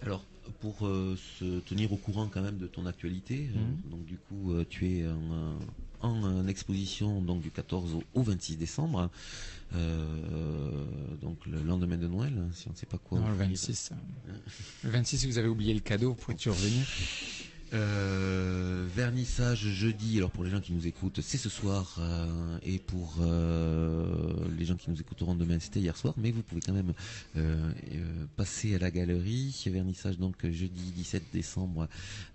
Alors, pour se tenir au courant quand même de ton actualité, donc du coup, tu es en exposition donc du 14 au 26 décembre, donc le lendemain de Noël, hein, si on ne sait pas quoi Non, le offrir. 26. Le 26, si vous avez oublié le cadeau, vous pouvez toujours venir. Vernissage jeudi, alors pour les gens qui nous écoutent, c'est ce soir, et pour les gens qui nous écouteront demain, c'était hier soir, mais vous pouvez quand même passer à la galerie. Vernissage donc jeudi 17 décembre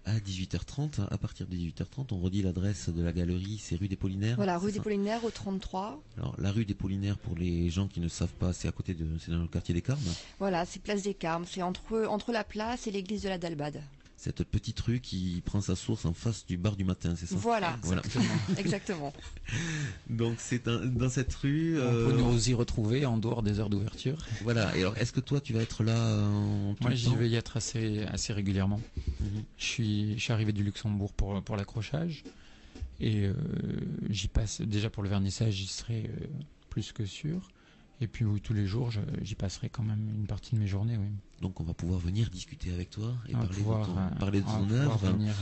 à 18h30. À partir de 18h30, on redit l'adresse de la galerie, c'est rue des Pollinaires. Voilà, rue des Pollinaires au 33. Alors la rue des Pollinaires, pour les gens qui ne savent pas, c'est à côté de, c'est dans le quartier des Carmes. Voilà, c'est place des Carmes, c'est entre la place et l'église de la Dalbade. Cette petite rue qui prend sa source en face du bar du matin, c'est ça? Voilà. Exactement. Donc c'est dans cette rue. On peut nous y retrouver en dehors des heures d'ouverture. Voilà. Et alors, est-ce que toi, tu vas être là tout Moi, le j'y temps? vais y être assez régulièrement. Je suis arrivé du Luxembourg pour l'accrochage et j'y passe déjà pour le vernissage, j'y serai plus que sûr. Et puis oui, tous les jours, j'y passerai quand même une partie de mes journées. Oui. Donc on va pouvoir venir discuter avec toi et On va parler de ton œuvre. Venir,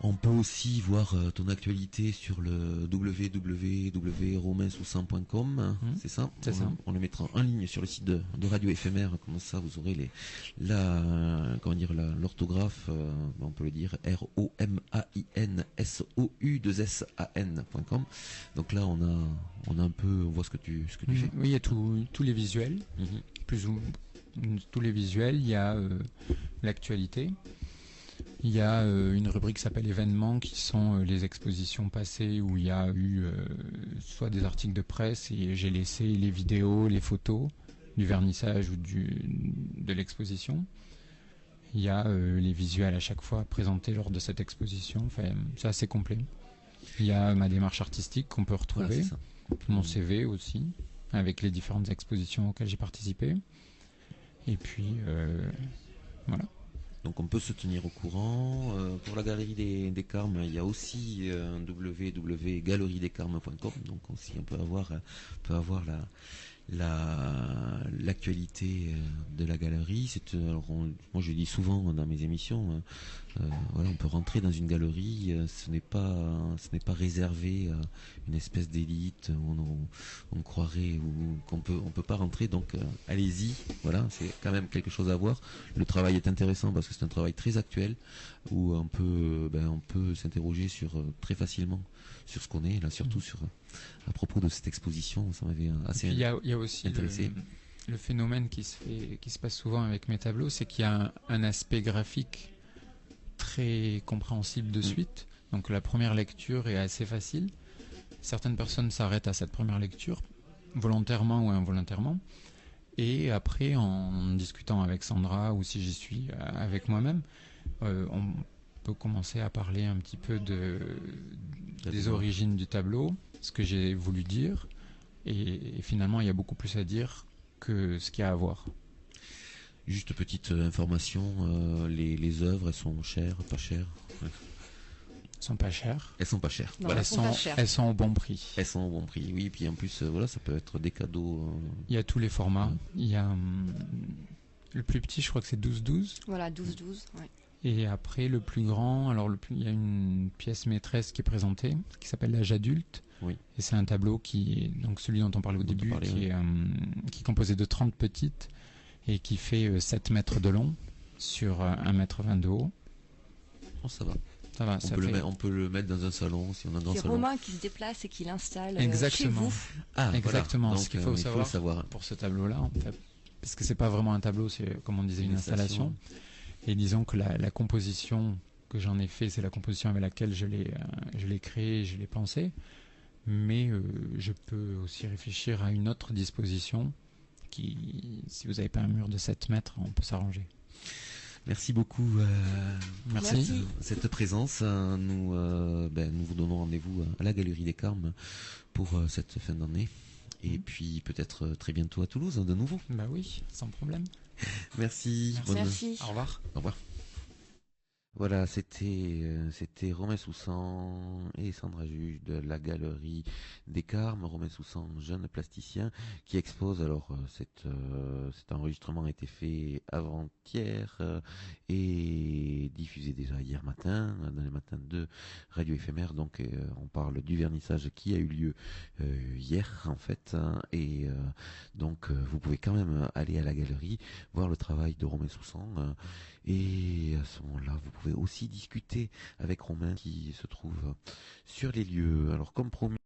On peut aussi voir ton actualité sur le www.romainsoussan.com, c'est ça? C'est ça. On le mettra en ligne sur le site de Radio Éphémère, comme ça vous aurez l'orthographe, on peut le dire ROMAINSOU2SAN.com. Donc là on voit ce que tu fais. Oui, il y a tous les visuels, tous les visuels, il y a l'actualité. Il y a une rubrique qui s'appelle événements, qui sont les expositions passées où il y a eu soit des articles de presse et j'ai laissé les vidéos, les photos du vernissage ou de l'exposition. Il y a les visuels à chaque fois présentés lors de cette exposition. Enfin, c'est assez complet. Il y a ma démarche artistique qu'on peut retrouver, voilà, mon CV aussi, avec les différentes expositions auxquelles j'ai participé. Et puis, voilà. Donc on peut se tenir au courant. Pour la galerie des Carmes, il y a aussi www.galeriedescarmes.com. Donc aussi on peut avoir l'actualité de la galerie. Moi je dis souvent dans mes émissions, voilà, on peut rentrer dans une galerie, ce n'est pas réservé à une espèce d'élite où on croirait ou on peut pas rentrer. Donc allez-y, voilà, c'est quand même quelque chose à voir. Le travail est intéressant parce que c'est un travail très actuel où on peut s'interroger très facilement sur ce qu'on est là, surtout à propos de cette exposition. Ça m'avait assez il y a aussi intéressé. Le phénomène qui se passe souvent avec mes tableaux, c'est qu'il y a un aspect graphique très compréhensible de suite. Donc la première lecture est assez facile. Certaines personnes s'arrêtent à cette première lecture, volontairement ou involontairement. Et après, en discutant avec Sandra ou si j'y suis avec moi-même, on peut commencer à parler un petit peu des origines du tableau, ce que j'ai voulu dire. Et finalement, il y a beaucoup plus à dire que ce qu'il y a à voir. Juste petite information, les œuvres, elles sont chères, pas chères? Elles sont pas chères. Elles sont pas chères. Non, Voilà. Elles sont au bon prix. Elles sont au bon prix, oui. Et puis en plus, voilà, ça peut être des cadeaux. Il y a tous les formats. Il y a le plus petit, je crois que c'est 12-12. Voilà, 12-12. Ouais. Et après, le plus grand, il y a une pièce maîtresse qui est présentée, qui s'appelle l'âge adulte. Oui. Et c'est un tableau donc celui dont on parlait au début, qui est composé de 30 petites et qui fait 7 mètres de long sur 1,20 m de haut. Oh, ça va. Ça va, On peut le mettre dans un salon, si on a un grand C'est salon. Romain qui se déplace et qui l'installe chez Exactement. vous. Ah, exactement. Voilà. Donc, ce qu'il faut savoir pour ce tableau-là, en fait, parce que c'est pas vraiment un tableau, c'est comme on disait une installation. Et disons que la composition que j'en ai fait, c'est la composition avec laquelle je l'ai créé, je l'ai pensé. Mais je peux aussi réfléchir à une autre disposition qui, si vous n'avez pas un mur de 7 mètres, on peut s'arranger. Merci beaucoup. Merci. Cette présence. Nous vous donnons rendez-vous à la Galerie des Carmes pour cette fin d'année. Et puis peut-être très bientôt à Toulouse, de nouveau. Bah oui, sans problème. Merci. Merci. Au revoir. Au revoir. Voilà, c'était Romain Soussan et Sandra Juge de la Galerie des Carmes. Romain Soussan, jeune plasticien, qui expose. Alors, cet enregistrement a été fait avant-hier et diffusé déjà hier matin dans les matins de Radio Éphémère. Donc, on parle du vernissage qui a eu lieu hier en fait, hein, et donc vous pouvez quand même aller à la galerie voir le travail de Romain Soussan. Et à ce moment-là, vous pouvez aussi discuter avec Romain qui se trouve sur les lieux. Alors comme promis,